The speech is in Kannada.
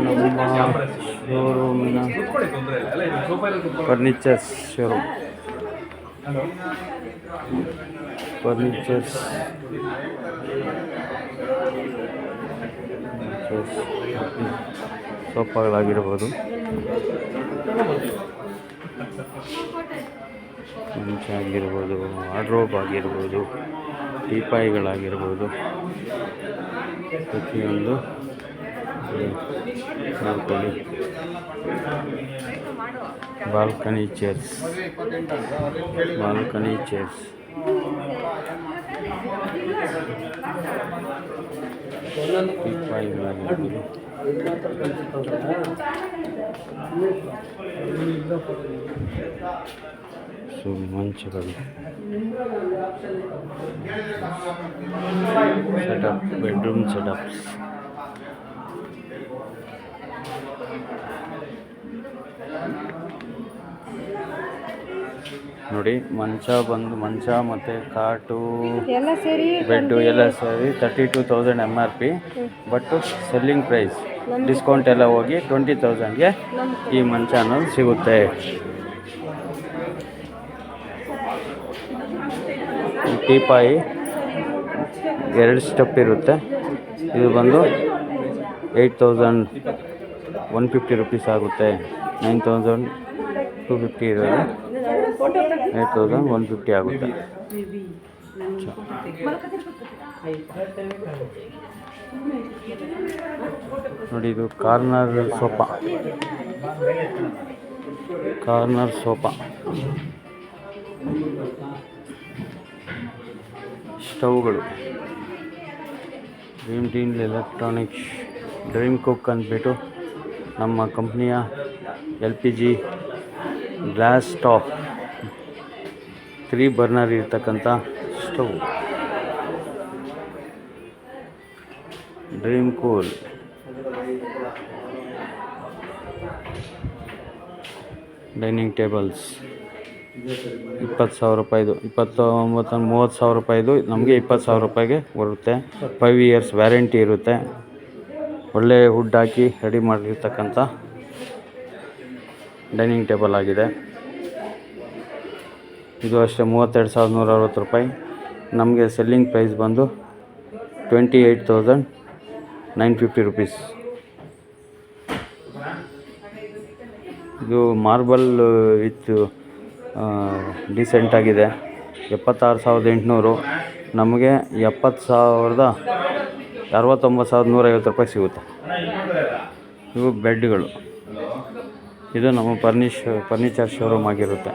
ನಮ್ಮ ಶೋರೂಮಿನ ಫರ್ನಿಚರ್ಸ್ ಶೋರೂಮ್. ಫರ್ನಿಚರ್ಸ್ ಸೋಫಾಗಳಾಗಿರ್ಬೋದು, ಮಂಚ ಆಗಿರ್ಬೋದು, ವಾರ್ಡ್ರೋಬ್ ಆಗಿರ್ಬೋದು, ಟೀಪಾಯಿಗಳಾಗಿರ್ಬೋದು, ಪ್ರತಿಯೊಂದು ನೋಡ್ಕೊಳ್ಳಿ. ಬಾಲ್ಕನಿ ಚೇರ್ಸ್ ಟೀಪಾಯಿಗಳಾಗಿರ್ಬೋದು, ಮಂಚಗಳು, ಸೆಟಪ್, ಬೆಡ್ರೂಮ್ ಸೆಟಪ್ಸ್, ನೋಡಿ. ಮಂಚ ಮತ್ತು ಕಾಟು, ಬೆಡ್ಡು ಎಲ್ಲ ಸೇರಿ 32,000 MRP. But selling price discount ಎಲ್ಲ ಹೋಗಿ 20,000ಗೆ ಈ ಮಂಚ ಅನ್ನೋದು ಸಿಗುತ್ತೆ. ಈ ಟೀಪಾಯಿ 2 ಸ್ಟೆಪ್ ಇರುತ್ತೆ. ಇದು ಬಂದು 8,150 ರುಪೀಸ್ ಆಗುತ್ತೆ. 9,250 ಇರೋದು 8,150 ಆಗುತ್ತೆ. ನೋಡಿ, ಇದು ಕಾರ್ನರ್ ಸೋಫಾ. ಸ್ಟವ್ಗಳು dream teen electronics, dream cook ಅಂದ್ಬಿಟ್ಟು ನಮ್ಮ ಕಂಪ್ನಿಯ LPG ಗ್ಲಾಸ್ ಟಾಪ್ 3 ಬರ್ನರ್ ಇರ್ತಕ್ಕಂಥ stove. Dream cool, dining tables 20,000 ರೂಪಾಯಿದು, 29-30,000 ರೂಪಾಯಿದು ನಮಗೆ 20,000 ರೂಪಾಯಿಗೆ ಬರುತ್ತೆ. 5 ಇಯರ್ಸ್ ವ್ಯಾರಂಟಿ ಇರುತ್ತೆ. ಒಳ್ಳೆ ವುಡ್ ಹಾಕಿ ರೆಡಿ ಮಾಡಿರ್ತಕ್ಕಂಥ ಡೈನಿಂಗ್ ಟೇಬಲ್ ಆಗಿದೆ. ಇದು ಅಷ್ಟೇ 32,160 ರೂಪಾಯಿ. ನಮಗೆ ಸೆಲ್ಲಿಂಗ್ ಪ್ರೈಸ್ ಬಂದು 28,950 ರುಪೀಸ್. ಇದು ಮಾರ್ಬಲ್ ವಿತ್ ಡೀಸೆಂಟ್ ಆಗಿದೆ. 76,800. ನಮಗೆ 69,150 ರೂಪಾಯಿ ಸಿಗುತ್ತೆ. ಇವು ಬೆಡ್ಗಳು. ಇದು ನಮ್ಮ ಫರ್ನಿಚರ್ ಶೋರೂಮ್ ಆಗಿರುತ್ತೆ.